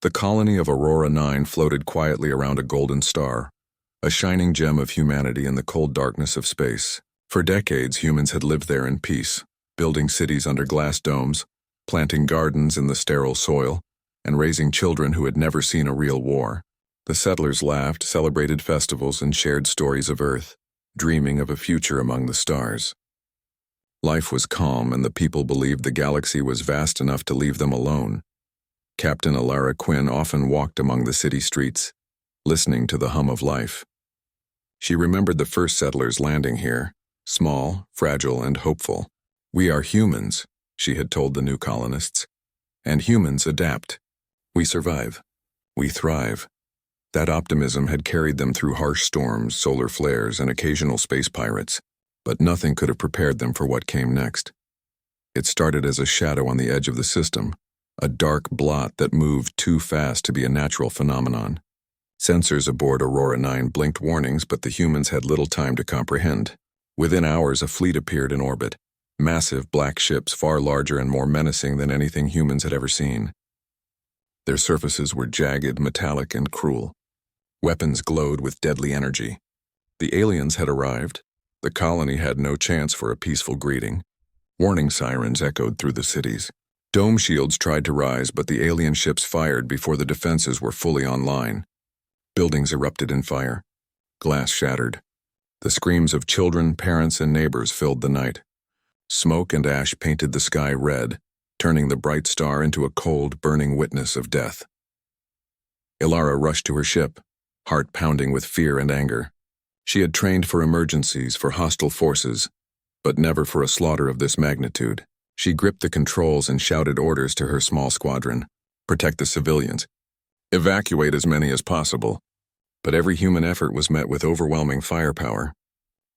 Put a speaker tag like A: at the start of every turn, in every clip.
A: The colony of Aurora 9 floated quietly around a golden star, a shining gem of humanity in the cold darkness of space. For decades, humans had lived there in peace, building cities under glass domes, planting gardens in the sterile soil, and raising children who had never seen a real war. The settlers laughed, celebrated festivals, and shared stories of Earth, dreaming of a future among the stars. Life was calm, and the people believed the galaxy was vast enough to leave them alone. Captain Alara Quinn often walked among the city streets, listening to the hum of life. She remembered the first settlers landing here, small, fragile, and hopeful. "We are humans," she had told the new colonists, "and humans adapt. We survive. We thrive." That optimism had carried them through harsh storms, solar flares, and occasional space pirates, but nothing could have prepared them for what came next. It started as a shadow on the edge of the system, a dark blot that moved too fast to be a natural phenomenon. Sensors aboard Aurora 9 blinked warnings, but the humans had little time to comprehend. Within hours, a fleet appeared in orbit, massive black ships far larger and more menacing than anything humans had ever seen. Their surfaces were jagged, metallic, and cruel. Weapons glowed with deadly energy. The aliens had arrived. The colony had no chance for a peaceful greeting. Warning sirens echoed through the cities. Dome shields tried to rise, but the alien ships fired before the defenses were fully online. Buildings erupted in fire. Glass shattered. The screams of children, parents, and neighbors filled the night. Smoke and ash painted the sky red, turning the bright star into a cold, burning witness of death. Ilara rushed to her ship, heart pounding with fear and anger. She had trained for emergencies, for hostile forces, but never for a slaughter of this magnitude. She gripped the controls and shouted orders to her small squadron. Protect the civilians. Evacuate as many as possible. But every human effort was met with overwhelming firepower.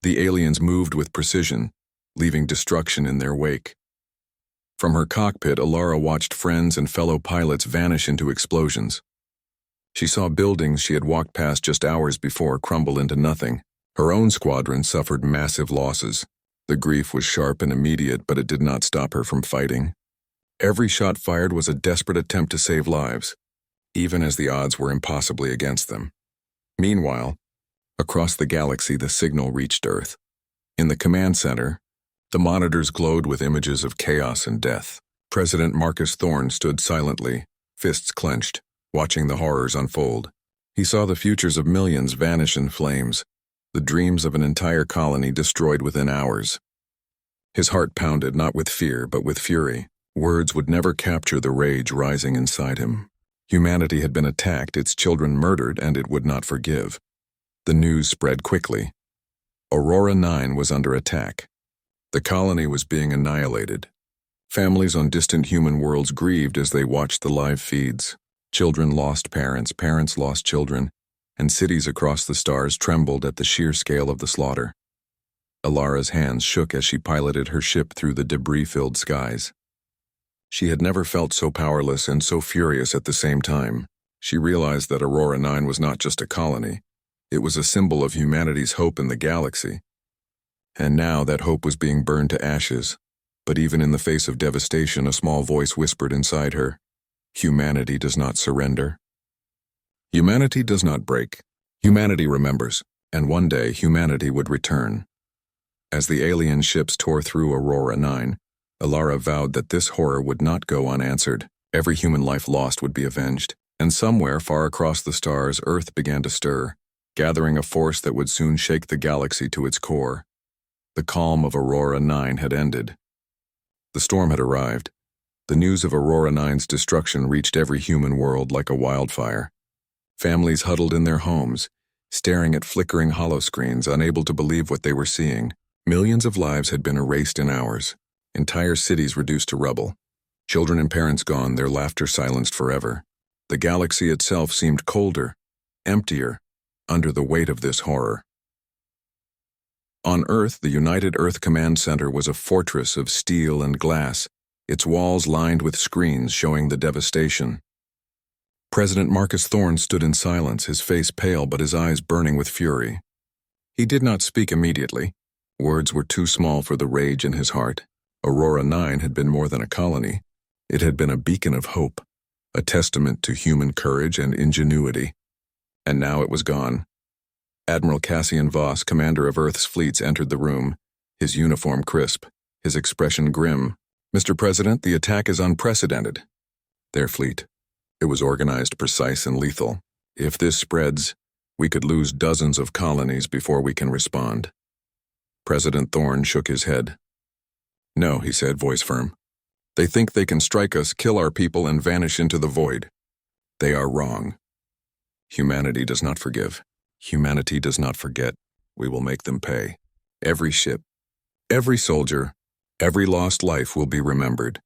A: The aliens moved with precision, leaving destruction in their wake. From her cockpit, Alara watched friends and fellow pilots vanish into explosions. She saw buildings she had walked past just hours before crumble into nothing. Her own squadron suffered massive losses. The grief was sharp and immediate, but it did not stop her from fighting. Every shot fired was a desperate attempt to save lives, even as the odds were impossibly against them. Meanwhile, across the galaxy, the signal reached Earth. In the command center, the monitors glowed with images of chaos and death. President Marcus Thorne stood silently, fists clenched, watching the horrors unfold. He saw the futures of millions vanish in flames, the dreams of an entire colony destroyed within hours. His heart pounded not with fear, but with fury. Words would never capture the rage rising inside him. Humanity had been attacked, its children murdered, and it would not forgive. The news spread quickly. Aurora 9 was under attack. The colony was being annihilated. Families on distant human worlds grieved as they watched the live feeds. Children lost parents, parents lost children, and cities across the stars trembled at the sheer scale of the slaughter. Alara's hands shook as she piloted her ship through the debris-filled skies. She had never felt so powerless and so furious at the same time. She realized that Aurora 9 was not just a colony. It was a symbol of humanity's hope in the galaxy. And now that hope was being burned to ashes. But even in the face of devastation, a small voice whispered inside her, "Humanity does not surrender." Humanity does not break. Humanity remembers, and one day humanity would return. As the alien ships tore through Aurora 9, Alara vowed that this horror would not go unanswered. Every human life lost would be avenged, and somewhere far across the stars, Earth began to stir, gathering a force that would soon shake the galaxy to its core. The calm of Aurora 9 had ended. The storm had arrived. The news of Aurora 9's destruction reached every human world like a wildfire. Families huddled in their homes, staring at flickering holoscreens, unable to believe what they were seeing. Millions of lives had been erased in hours, entire cities reduced to rubble. Children and parents gone, their laughter silenced forever. The galaxy itself seemed colder, emptier, under the weight of this horror. On Earth, the United Earth Command Center was a fortress of steel and glass, its walls lined with screens showing the devastation. President Marcus Thorne stood in silence, his face pale but his eyes burning with fury. He did not speak immediately. Words were too small for the rage in his heart. Aurora 9 had been more than a colony. It had been a beacon of hope, a testament to human courage and ingenuity. And now it was gone. Admiral Cassian Voss, commander of Earth's fleets, entered the room, his uniform crisp, his expression grim. "Mr. President, the attack is unprecedented." Their fleet. It was organized, precise, and lethal. "If this spreads, we could lose dozens of colonies before we can respond." President Thorne shook his head. "No," he said, voice firm. "They think they can strike us, kill our people, and vanish into the void. They are wrong. Humanity does not forgive. Humanity does not forget. We will make them pay. Every ship, every soldier, every lost life will be remembered,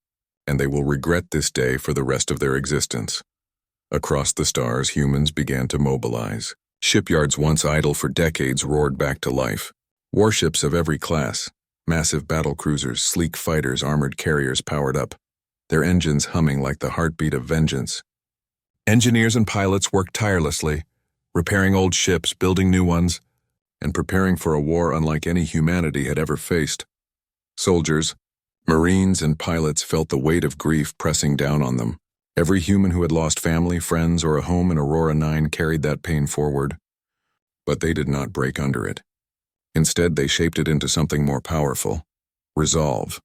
A: and they will regret this day for the rest of their existence." Across the stars, humans began to mobilize. Shipyards once idle for decades roared back to life. Warships of every class, massive battle cruisers, sleek fighters, armored carriers powered up, their engines humming like the heartbeat of vengeance. Engineers and pilots worked tirelessly, repairing old ships, building new ones, and preparing for a war unlike any humanity had ever faced. Soldiers, Marines, and pilots felt the weight of grief pressing down on them. Every human who had lost family, friends, or a home in Aurora 9 carried that pain forward. But they did not break under it. Instead, they shaped it into something more powerful: resolve.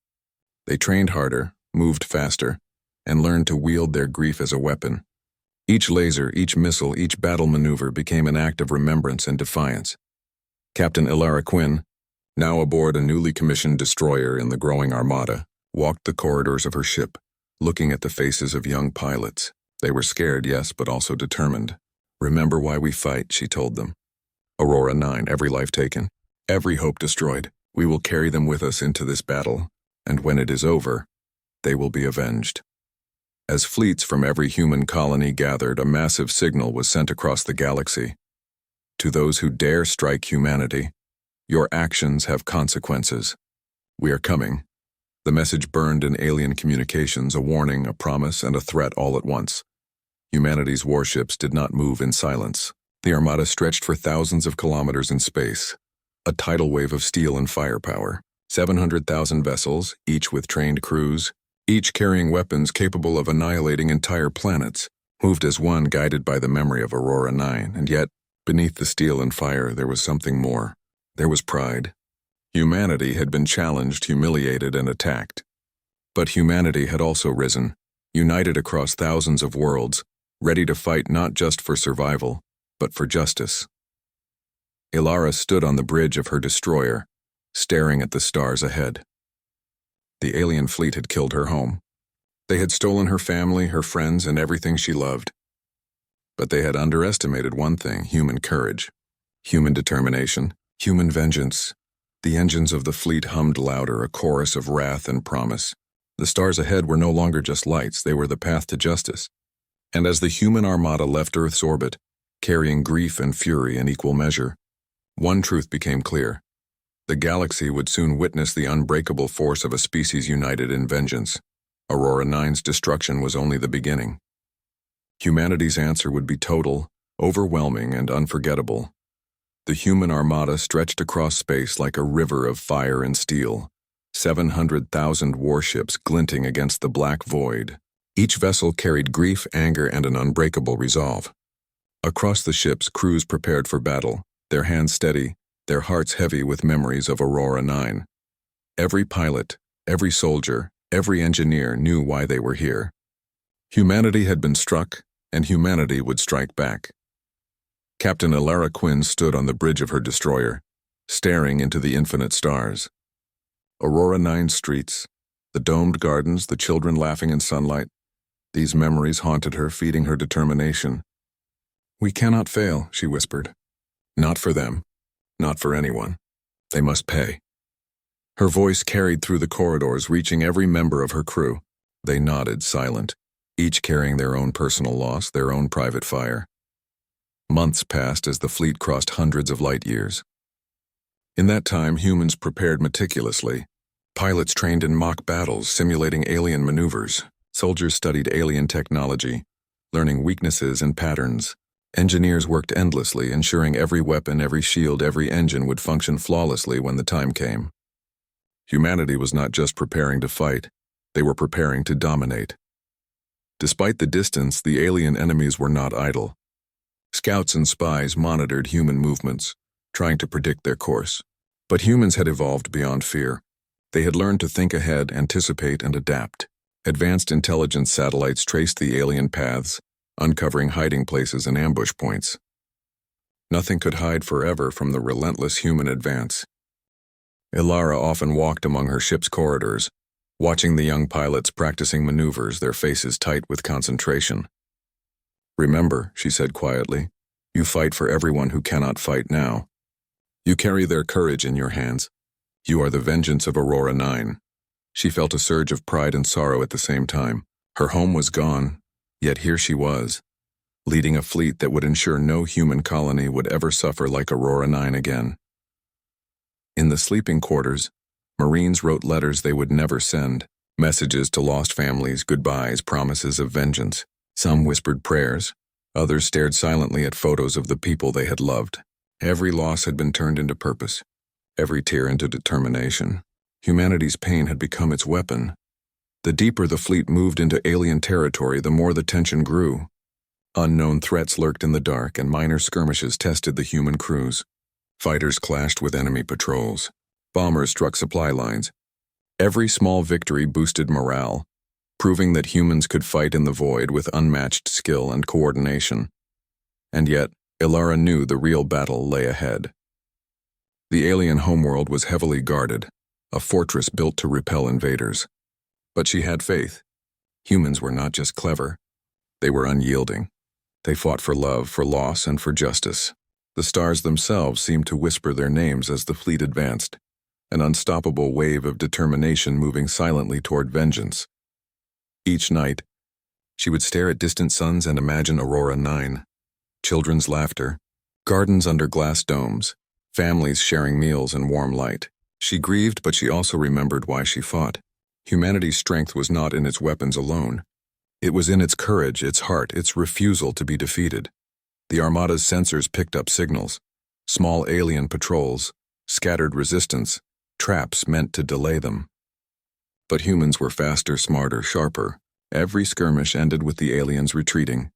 A: They trained harder, moved faster, and learned to wield their grief as a weapon. Each laser, each missile, each battle maneuver became an act of remembrance and defiance. Captain Ilara Quinn, now aboard a newly commissioned destroyer in the growing armada, walked the corridors of her ship, looking at the faces of young pilots. They were scared, yes, but also determined. "Remember why we fight," she told them. "Aurora 9, every life taken, every hope destroyed. We will carry them with us into this battle, and when it is over, they will be avenged." As fleets from every human colony gathered, a massive signal was sent across the galaxy. "To those who dare strike humanity, your actions have consequences. We are coming." The message burned in alien communications, a warning, a promise, and a threat all at once. Humanity's warships did not move in silence. The armada stretched for thousands of kilometers in space, a tidal wave of steel and firepower. 700,000 vessels, each with trained crews, each carrying weapons capable of annihilating entire planets, moved as one, guided by the memory of Aurora 9. And yet, beneath the steel and fire, there was something more. There was pride. Humanity had been challenged, humiliated, and attacked. But humanity had also risen, united across thousands of worlds, ready to fight not just for survival, but for justice. Ilara stood on the bridge of her destroyer, staring at the stars ahead. The alien fleet had killed her home. They had stolen her family, her friends, and everything she loved. But they had underestimated one thing: human courage, human determination, human vengeance. The engines of the fleet hummed louder, a chorus of wrath and promise. The stars ahead were no longer just lights, they were the path to justice. And as the human armada left Earth's orbit, carrying grief and fury in equal measure, one truth became clear. The galaxy would soon witness the unbreakable force of a species united in vengeance. Aurora 9's destruction was only the beginning. Humanity's answer would be total, overwhelming, and unforgettable. The human armada stretched across space like a river of fire and steel, 700,000 warships glinting against the black void. Each vessel carried grief, anger, and an unbreakable resolve. Across the ships, crews prepared for battle, their hands steady, their hearts heavy with memories of Aurora 9. Every pilot, every soldier, every engineer knew why they were here. Humanity had been struck, and humanity would strike back. Captain Ilara Quinn stood on the bridge of her destroyer, staring into the infinite stars. Aurora 9's streets, the domed gardens, the children laughing in sunlight, these memories haunted her, feeding her determination. "We cannot fail," she whispered. "Not for them. Not for anyone. They must pay." Her voice carried through the corridors, reaching every member of her crew. They nodded, silent, each carrying their own personal loss, their own private fire. Months passed as the fleet crossed hundreds of light years. In that time, humans prepared meticulously. Pilots trained in mock battles, simulating alien maneuvers. Soldiers studied alien technology, learning weaknesses and patterns. Engineers worked endlessly, ensuring every weapon, every shield, every engine would function flawlessly when the time came. Humanity was not just preparing to fight, they were preparing to dominate. Despite the distance, the alien enemies were not idle. Scouts and spies monitored human movements, trying to predict their course. But humans had evolved beyond fear. They had learned to think ahead, anticipate, and adapt. Advanced intelligence satellites traced the alien paths, uncovering hiding places and ambush points. Nothing could hide forever from the relentless human advance. Ilara often walked among her ship's corridors, watching the young pilots practicing maneuvers, their faces tight with concentration. "Remember," she said quietly, "you fight for everyone who cannot fight now. You carry their courage in your hands. You are the vengeance of Aurora 9. She felt a surge of pride and sorrow at the same time. Her home was gone, yet here she was, leading a fleet that would ensure no human colony would ever suffer like Aurora 9 again. In the sleeping quarters, Marines wrote letters they would never send, messages to lost families, goodbyes, promises of vengeance. Some whispered prayers, others stared silently at photos of the people they had loved. Every loss had been turned into purpose, every tear into determination. Humanity's pain had become its weapon. The deeper the fleet moved into alien territory, the more the tension grew. Unknown threats lurked in the dark, and minor skirmishes tested the human crews. Fighters clashed with enemy patrols. Bombers struck supply lines. Every small victory boosted morale, proving that humans could fight in the void with unmatched skill and coordination. And yet, Ilara knew the real battle lay ahead. The alien homeworld was heavily guarded, a fortress built to repel invaders. But she had faith. Humans were not just clever. They were unyielding. They fought for love, for loss, and for justice. The stars themselves seemed to whisper their names as the fleet advanced, an unstoppable wave of determination moving silently toward vengeance. Each night, she would stare at distant suns and imagine Aurora 9. Children's laughter, gardens under glass domes, families sharing meals and warm light. She grieved, but she also remembered why she fought. Humanity's strength was not in its weapons alone. It was in its courage, its heart, its refusal to be defeated. The Armada's sensors picked up signals, small alien patrols, scattered resistance, traps meant to delay them. But humans were faster, smarter, sharper. Every skirmish ended with the aliens retreating,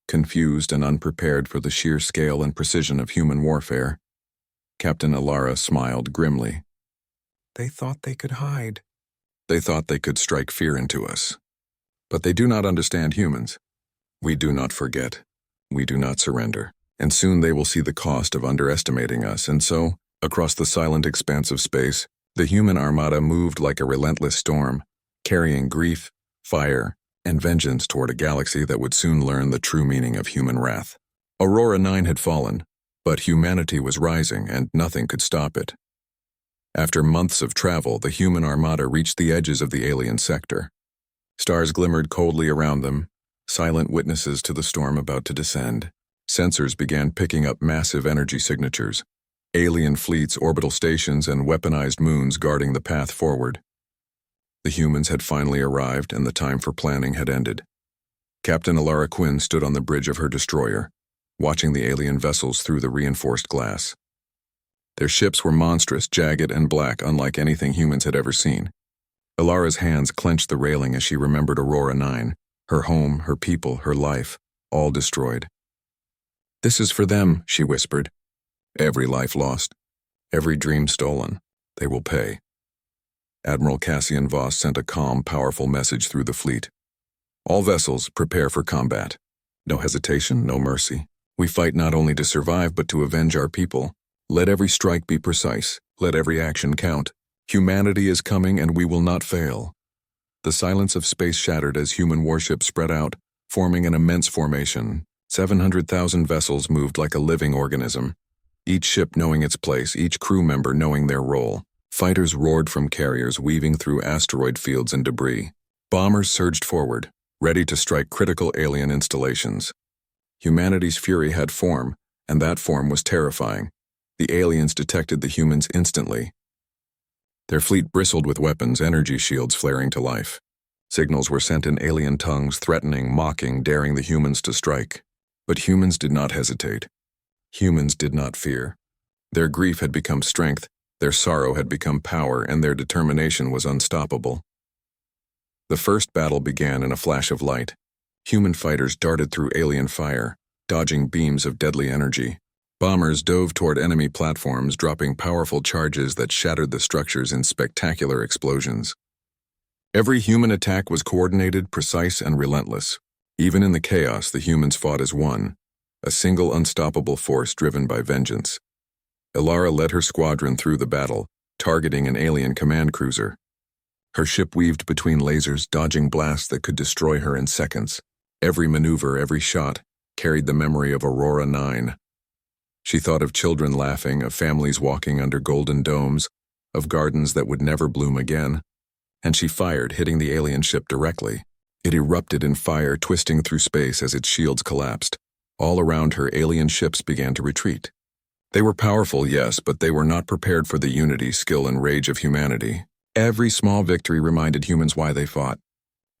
A: confused and unprepared for the sheer scale and precision of human warfare. Captain Ilara smiled grimly. "They thought they could hide. They thought they could strike fear into us. But they do not understand humans. We do not forget. We do not surrender. And soon they will see the cost of underestimating us." And so, across the silent expanse of space, the human armada moved like a relentless storm, carrying grief, fire, and vengeance toward a galaxy that would soon learn the true meaning of human wrath. Aurora 9 had fallen, but humanity was rising, and nothing could stop it. After months of travel, the human armada reached the edges of the alien sector. Stars glimmered coldly around them, silent witnesses to the storm about to descend. Sensors began picking up massive energy signatures, alien fleets, orbital stations, and weaponized moons guarding the path forward. The humans had finally arrived, and the time for planning had ended. Captain Ilara Quinn stood on the bridge of her destroyer, watching the alien vessels through the reinforced glass. Their ships were monstrous, jagged, and black, unlike anything humans had ever seen. Ilara's hands clenched the railing as she remembered Aurora 9, her home, her people, her life, all destroyed. "This is for them," she whispered. "Every life lost, every dream stolen. They will pay." Admiral Cassian Voss sent a calm, powerful message through the fleet. "All vessels, prepare for combat. No hesitation, no mercy. We fight not only to survive, but to avenge our people. Let every strike be precise. Let every action count. Humanity is coming, and we will not fail." The silence of space shattered as human warships spread out, forming an immense formation. 700,000 vessels moved like a living organism, each ship knowing its place, each crew member knowing their role. Fighters roared from carriers, weaving through asteroid fields and debris. Bombers surged forward, ready to strike critical alien installations. Humanity's fury had form, and that form was terrifying. The aliens detected the humans instantly. Their fleet bristled with weapons, energy shields flaring to life. Signals were sent in alien tongues, threatening, mocking, daring the humans to strike. But humans did not hesitate. Humans did not fear. Their grief had become strength, their sorrow had become power, and their determination was unstoppable. The first battle began in a flash of light. Human fighters darted through alien fire, dodging beams of deadly energy. Bombers dove toward enemy platforms, dropping powerful charges that shattered the structures in spectacular explosions. Every human attack was coordinated, precise, and relentless. Even in the chaos, the humans fought as one, a single unstoppable force driven by vengeance. Ilara led her squadron through the battle, targeting an alien command cruiser. Her ship weaved between lasers, dodging blasts that could destroy her in seconds. Every maneuver, every shot, carried the memory of Aurora 9. She thought of children laughing, of families walking under golden domes, of gardens that would never bloom again. And she fired, hitting the alien ship directly. It erupted in fire, twisting through space as its shields collapsed. All around her, alien ships began to retreat. They were powerful, yes, but they were not prepared for the unity, skill, and rage of humanity. Every small victory reminded humans why they fought.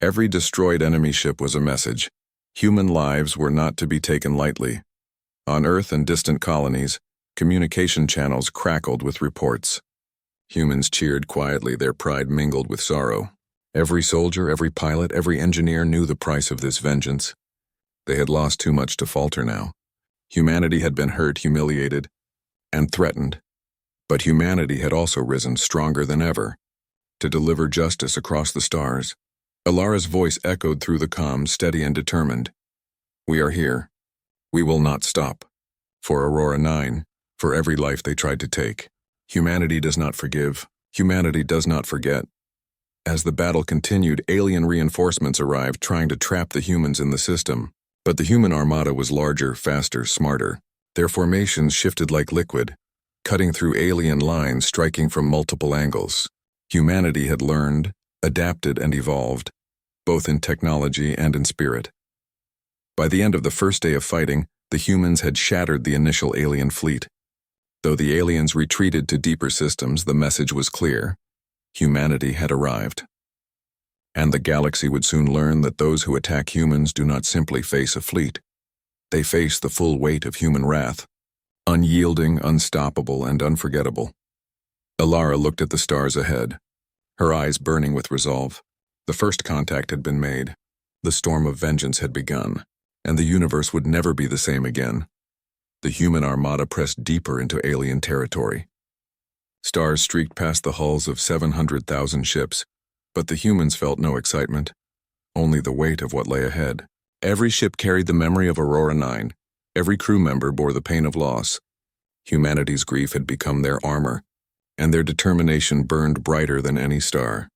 A: Every destroyed enemy ship was a message. Human lives were not to be taken lightly. On Earth and distant colonies, communication channels crackled with reports. Humans cheered quietly, their pride mingled with sorrow. Every soldier, every pilot, every engineer knew the price of this vengeance. They had lost too much to falter now. Humanity had been hurt, humiliated, and threatened. But humanity had also risen stronger than ever, to deliver justice across the stars. Ilara's voice echoed through the comms, steady and determined. We are here. We will not stop. For Aurora 9, for every life they tried to take. Humanity does not forgive. Humanity does not forget. As the battle continued, alien reinforcements arrived, trying to trap the humans in the system. But the human armada was larger, faster, smarter. Their formations shifted like liquid, cutting through alien lines, striking from multiple angles. Humanity had learned, adapted, and evolved, both in technology and in spirit. By the end of the first day of fighting, the humans had shattered the initial alien fleet. Though the aliens retreated to deeper systems, the message was clear. Humanity had arrived. And the galaxy would soon learn that those who attack humans do not simply face a fleet. They face the full weight of human wrath, unyielding, unstoppable, and unforgettable. Ilara looked at the stars ahead, her eyes burning with resolve. The first contact had been made. The storm of vengeance had begun, and the universe would never be the same again. The human armada pressed deeper into alien territory. Stars streaked past the hulls of 700,000 ships, but the humans felt no excitement, only the weight of what lay ahead. Every ship carried the memory of Aurora 9. Every crew member bore the pain of loss. Humanity's grief had become their armor, and their determination burned brighter than any star.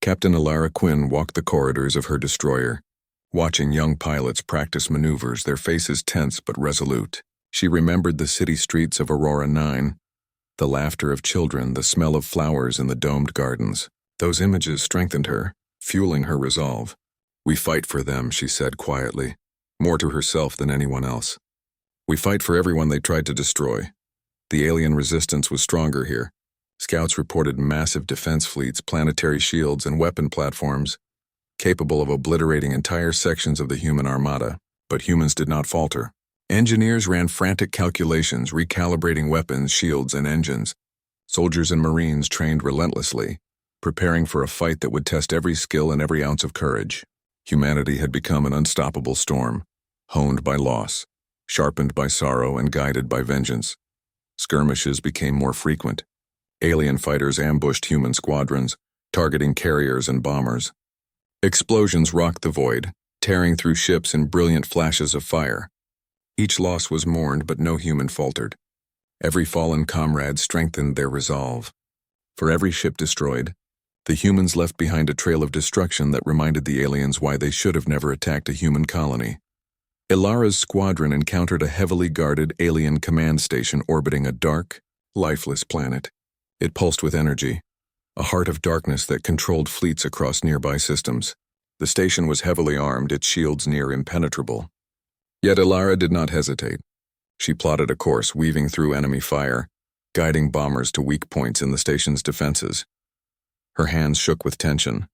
A: Captain Ilara Quinn walked the corridors of her destroyer, watching young pilots practice maneuvers, their faces tense but resolute. She remembered the city streets of Aurora 9, the laughter of children, the smell of flowers in the domed gardens. Those images strengthened her, fueling her resolve. We fight for them, she said quietly, more to herself than anyone else. We fight for everyone they tried to destroy. The alien resistance was stronger here. Scouts reported massive defense fleets, planetary shields, and weapon platforms, capable of obliterating entire sections of the human armada. But humans did not falter. Engineers ran frantic calculations, recalibrating weapons, shields, and engines. Soldiers and Marines trained relentlessly, preparing for a fight that would test every skill and every ounce of courage. Humanity had become an unstoppable storm, honed by loss, sharpened by sorrow, and guided by vengeance. Skirmishes became more frequent. Alien fighters ambushed human squadrons, targeting carriers and bombers. Explosions rocked the void, tearing through ships in brilliant flashes of fire. Each loss was mourned, but no human faltered. Every fallen comrade strengthened their resolve. For every ship destroyed, the humans left behind a trail of destruction that reminded the aliens why they should have never attacked a human colony. Ilara's squadron encountered a heavily guarded alien command station orbiting a dark, lifeless planet. It pulsed with energy, a heart of darkness that controlled fleets across nearby systems. The station was heavily armed, its shields near impenetrable. Yet Ilara did not hesitate. She plotted a course, weaving through enemy fire, guiding bombers to weak points in the station's defenses. Her hands shook with tension,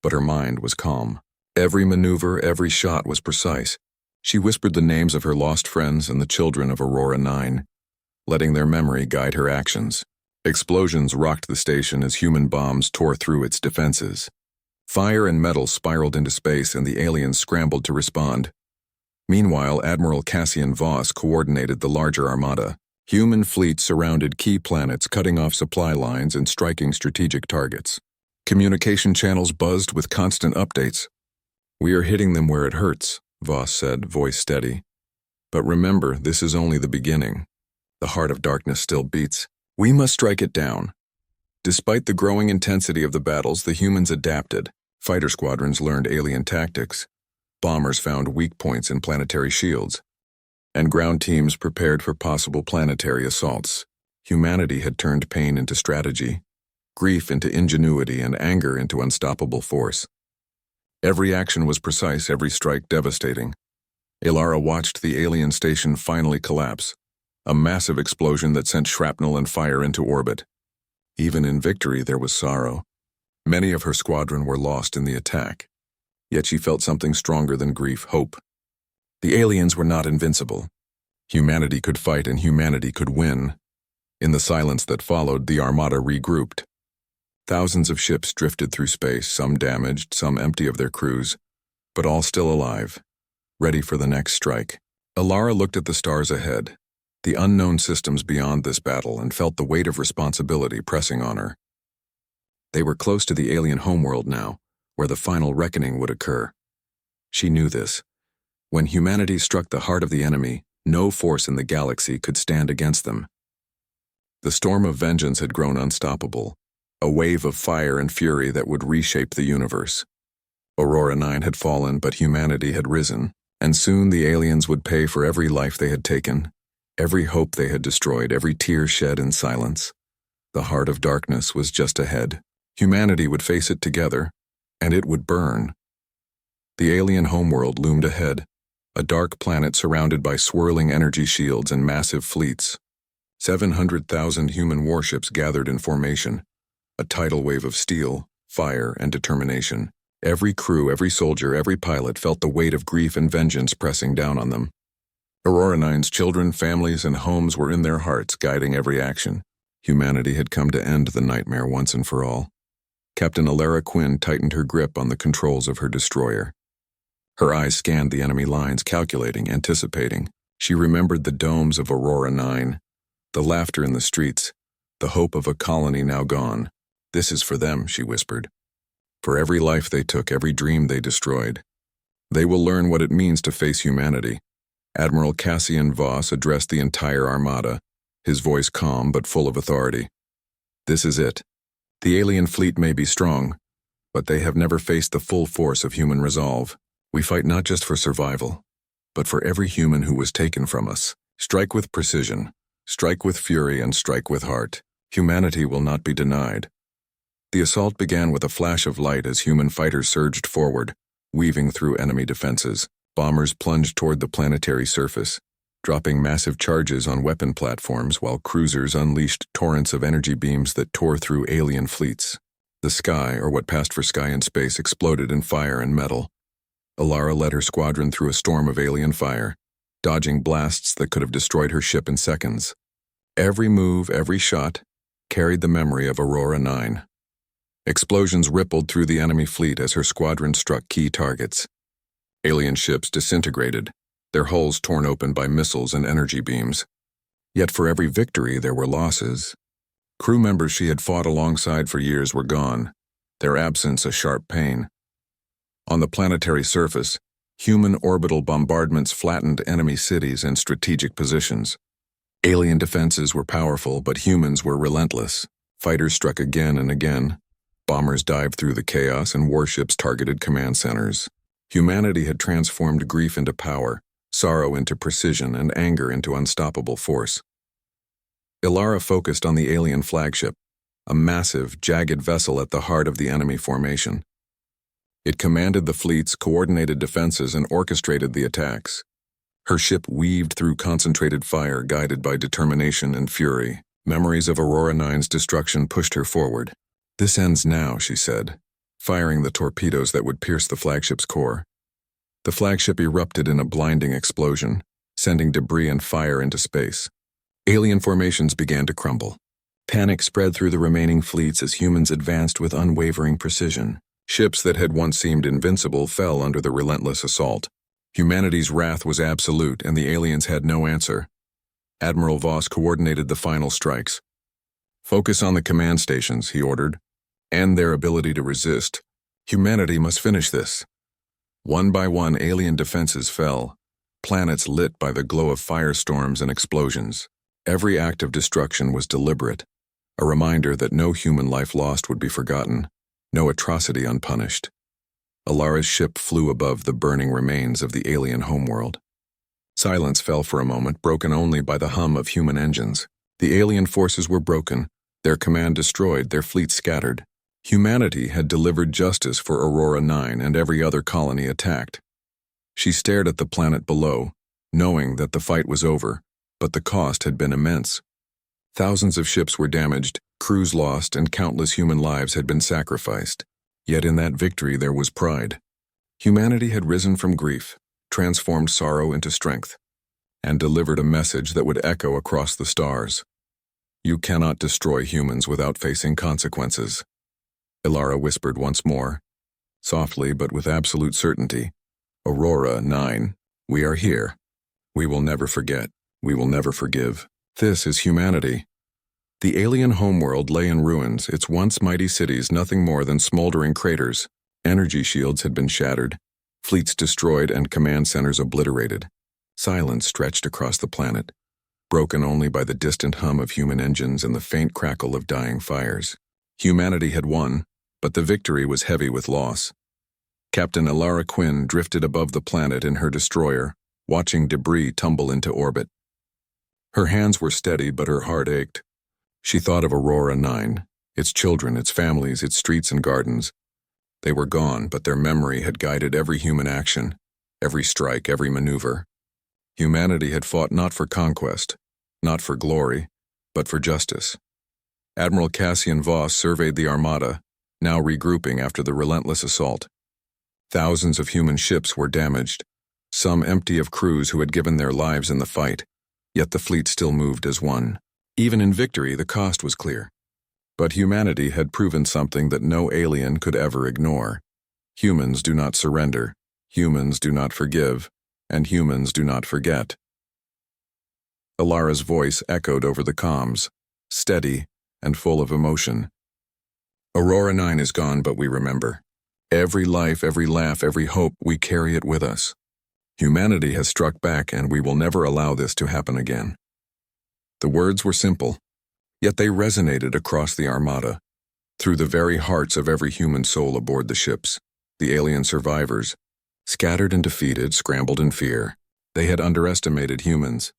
A: but her mind was calm. Every maneuver, every shot was precise. She whispered the names of her lost friends and the children of Aurora 9, letting their memory guide her actions. Explosions rocked the station as human bombs tore through its defenses. Fire and metal spiraled into space and the aliens scrambled to respond. Meanwhile, Admiral Cassian Voss coordinated the larger armada. Human fleets surrounded key planets, cutting off supply lines and striking strategic targets. Communication channels buzzed with constant updates. "We are hitting them where it hurts," Voss said, voice steady. "But remember, this is only the beginning. The heart of darkness still beats. We must strike it down." Despite the growing intensity of the battles, the humans adapted. Fighter squadrons learned alien tactics. Bombers found weak points in planetary shields. And ground teams prepared for possible planetary assaults. Humanity had turned pain into strategy, grief into ingenuity, and anger into unstoppable force. Every action was precise, every strike devastating. Ilara watched the alien station finally collapse, a massive explosion that sent shrapnel and fire into orbit. Even in victory, there was sorrow. Many of her squadron were lost in the attack. Yet she felt something stronger than grief, hope. The aliens were not invincible. Humanity could fight and humanity could win. In the silence that followed, the armada regrouped. Thousands of ships drifted through space, some damaged, some empty of their crews, but all still alive, ready for the next strike. Ilara looked at the stars ahead, the unknown systems beyond this battle, and felt the weight of responsibility pressing on her. They were close to the alien homeworld now, where the final reckoning would occur. She knew this. When humanity struck the heart of the enemy, no force in the galaxy could stand against them. The storm of vengeance had grown unstoppable, a wave of fire and fury that would reshape the universe. Aurora 9 had fallen, but humanity had risen, and soon the aliens would pay for every life they had taken, every hope they had destroyed, every tear shed in silence. The heart of darkness was just ahead. Humanity would face it together, and it would burn. The alien homeworld loomed ahead, a dark planet surrounded by swirling energy shields and massive fleets. 700,000 human warships gathered in formation, a tidal wave of steel, fire, and determination. Every crew, every soldier, every pilot felt the weight of grief and vengeance pressing down on them. Aurora 9's children, families, and homes were in their hearts, guiding every action. Humanity had come to end the nightmare once and for all. Captain Ilara Quinn tightened her grip on the controls of her destroyer. Her eyes scanned the enemy lines, calculating, anticipating. She remembered the domes of Aurora 9, the laughter in the streets, the hope of a colony now gone. "This is for them," she whispered. "For every life they took, every dream they destroyed. They will learn what it means to face humanity." Admiral Cassian Voss addressed the entire armada, his voice calm but full of authority. "This is it. The alien fleet may be strong, but they have never faced the full force of human resolve. We fight not just for survival, but for every human who was taken from us. Strike with precision, strike with fury, and strike with heart. Humanity will not be denied." The assault began with a flash of light as human fighters surged forward, weaving through enemy defenses. Bombers plunged toward the planetary surface, dropping massive charges on weapon platforms, while cruisers unleashed torrents of energy beams that tore through alien fleets. The sky, or what passed for sky in space, exploded in fire and metal. Ilara led her squadron through a storm of alien fire, dodging blasts that could have destroyed her ship in seconds. Every move, every shot, carried the memory of Aurora 9. Explosions rippled through the enemy fleet as her squadron struck key targets. Alien ships disintegrated, their hulls torn open by missiles and energy beams. Yet for every victory there were losses. Crew members she had fought alongside for years were gone, their absence a sharp pain. On the planetary surface, human orbital bombardments flattened enemy cities and strategic positions. Alien defenses were powerful, but humans were relentless. Fighters struck again and again. Bombers dived through the chaos, and warships targeted command centers. Humanity had transformed grief into power, sorrow into precision, and anger into unstoppable force. Ilara focused on the alien flagship, a massive, jagged vessel at the heart of the enemy formation. It commanded the fleets, coordinated defenses, and orchestrated the attacks. Her ship weaved through concentrated fire, guided by determination and fury. Memories of Aurora 9's destruction pushed her forward. "This ends now," she said, firing the torpedoes that would pierce the flagship's core. The flagship erupted in a blinding explosion, sending debris and fire into space. Alien formations began to crumble. Panic spread through the remaining fleets as humans advanced with unwavering precision. Ships that had once seemed invincible fell under the relentless assault. Humanity's wrath was absolute, and the aliens had no answer. Admiral Voss coordinated the final strikes. "Focus on the command stations," he ordered, "and their ability to resist. Humanity must finish this." One by one, alien defenses fell, planets lit by the glow of firestorms and explosions. Every act of destruction was deliberate, a reminder that no human life lost would be forgotten, no atrocity unpunished. Alara's ship flew above the burning remains of the alien homeworld. Silence fell for a moment, broken only by the hum of human engines. The alien forces were broken, their command destroyed, their fleet scattered. Humanity had delivered justice for Aurora 9 and every other colony attacked. She stared at the planet below, knowing that the fight was over, but the cost had been immense. Thousands of ships were damaged, crews lost, and countless human lives had been sacrificed. Yet in that victory there was pride. Humanity had risen from grief, transformed sorrow into strength, and delivered a message that would echo across the stars. You cannot destroy humans without facing consequences. Ilara whispered once more, softly but with absolute certainty. Aurora 9, we are here. We will never forget. We will never forgive. This is humanity. The alien homeworld lay in ruins, its once mighty cities nothing more than smoldering craters. Energy shields had been shattered, fleets destroyed, and command centers obliterated. Silence stretched across the planet, broken only by the distant hum of human engines and the faint crackle of dying fires. Humanity had won, but the victory was heavy with loss. Captain Ilara Quinn drifted above the planet in her destroyer, watching debris tumble into orbit. Her hands were steady, but her heart ached. She thought of Aurora 9, its children, its families, its streets and gardens. They were gone, but their memory had guided every human action, every strike, every maneuver. Humanity had fought not for conquest, not for glory, but for justice. Admiral Cassian Voss surveyed the armada, now regrouping after the relentless assault. Thousands of human ships were damaged, some empty of crews who had given their lives in the fight, yet the fleet still moved as one. Even in victory, the cost was clear. But humanity had proven something that no alien could ever ignore. Humans do not surrender, humans do not forgive, and humans do not forget. Ilara's voice echoed over the comms, steady and full of emotion. Aurora 9 is gone, but we remember. Every life, every laugh, every hope, we carry it with us. Humanity has struck back, and we will never allow this to happen again. The words were simple, yet they resonated across the armada, through the very hearts of every human soul aboard the ships. The alien survivors, scattered and defeated, scrambled in fear. They had underestimated humans.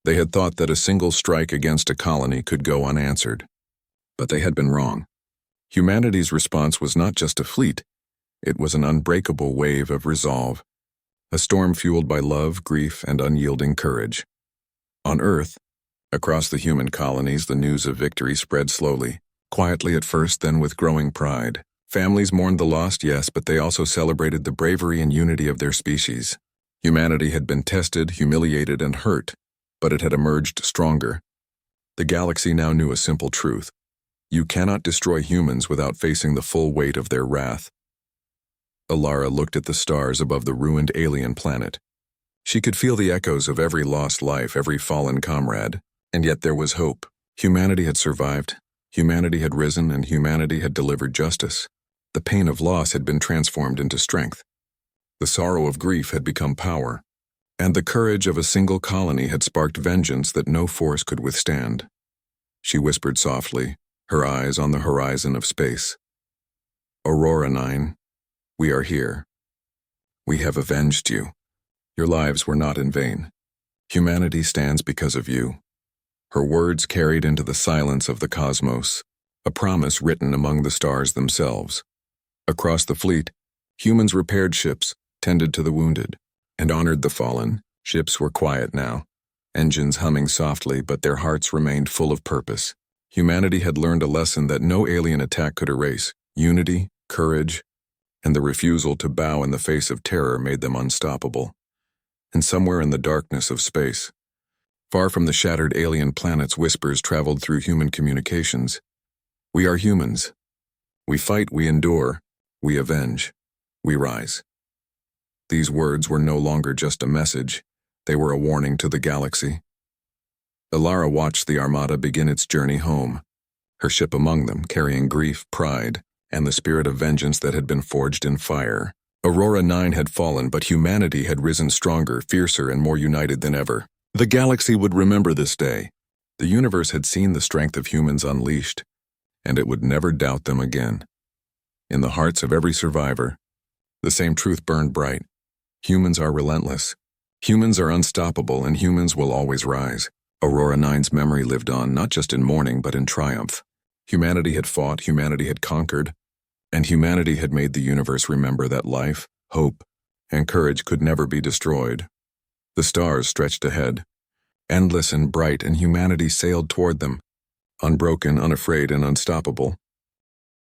A: They had thought that a single strike against a colony could go unanswered. But they had been wrong. Humanity's response was not just a fleet. It was an unbreakable wave of resolve, a storm fueled by love, grief, and unyielding courage. On Earth, across the human colonies, the news of victory spread slowly, quietly at first, then with growing pride. Families mourned the lost, yes, but they also celebrated the bravery and unity of their species. Humanity had been tested, humiliated, and hurt, but it had emerged stronger. The galaxy now knew a simple truth. You cannot destroy humans without facing the full weight of their wrath. Ilara looked at the stars above the ruined alien planet. She could feel the echoes of every lost life, every fallen comrade, and yet there was hope. Humanity had survived, humanity had risen, and humanity had delivered justice. The pain of loss had been transformed into strength. The sorrow of grief had become power, and the courage of a single colony had sparked vengeance that no force could withstand. She whispered softly, her eyes on the horizon of space. Aurora 9, we are here. We have avenged you. Your lives were not in vain. Humanity stands because of you. Her words carried into the silence of the cosmos, a promise written among the stars themselves. Across the fleet, humans repaired ships, tended to the wounded, and honored the fallen. Ships were quiet now, engines humming softly, but their hearts remained full of purpose. Humanity had learned a lesson that no alien attack could erase. Unity, courage, and the refusal to bow in the face of terror made them unstoppable. And somewhere in the darkness of space, far from the shattered alien planets, whispers traveled through human communications. We are humans. We fight, we endure, We avenge. We rise. These words were no longer just a message. They were a warning to the galaxy. Alara watched the armada begin its journey home, her ship among them, carrying grief, pride, and the spirit of vengeance that had been forged in fire. Aurora 9 had fallen, but humanity had risen stronger, fiercer, and more united than ever. The galaxy would remember this day. The universe had seen the strength of humans unleashed, and it would never doubt them again. In the hearts of every survivor, the same truth burned bright. Humans are relentless. Humans are unstoppable, and humans will always rise. Aurora 9's memory lived on, not just in mourning, but in triumph. Humanity had fought, humanity had conquered, and humanity had made the universe remember that life, hope, and courage could never be destroyed. The stars stretched ahead, endless and bright, and humanity sailed toward them, unbroken, unafraid, and unstoppable.